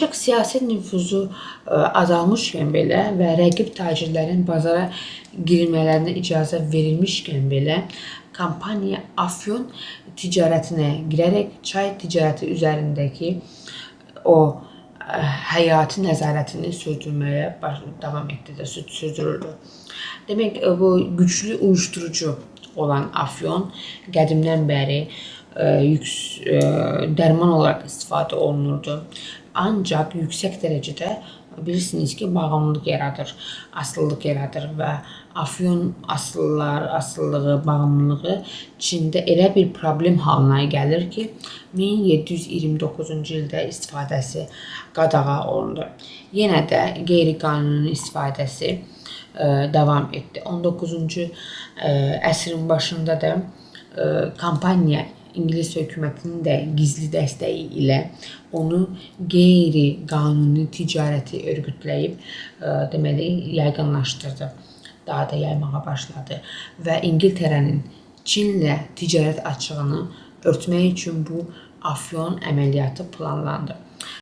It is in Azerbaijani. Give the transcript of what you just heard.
Ancaq siyasi nüfuzu azalmışkən belə və rəqib tacirlərin bazara girmələrinə icazə verilmişkən belə, kompaniya Afyon ticarətinə girərək çay ticarəti üzərindəki o həyati nəzarətini sürdürməyə davam etdi, sürdürürdü. Demək, bu güclü uyuşturucu olan Afyon qədimdən bəri dərman olaraq istifadə olunurdu. Ancaq yüksək dərəcədə bilirsiniz ki, bağımlılıq yaradır, asılılıq yaradır və Afyon asılılığı, bağımlılığı Çində elə bir problem halına gəlir ki, 1729-cu ildə istifadəsi qadağa olundu. Yenə də qeyri-qanuni istifadəsi davam etdi. 19-cu əsrin başında da kompaniya İngilis hökumətinin də gizli dəstəyi ilə onu qeyri-qanuni ticarəti örgütləyib, deməli, yaygınlaşdırdı. Daha da yaymağa başladı və İngiltərənin Çinlə ticarət açığını örtmək üçün bu Afyon əməliyyatı planlandı.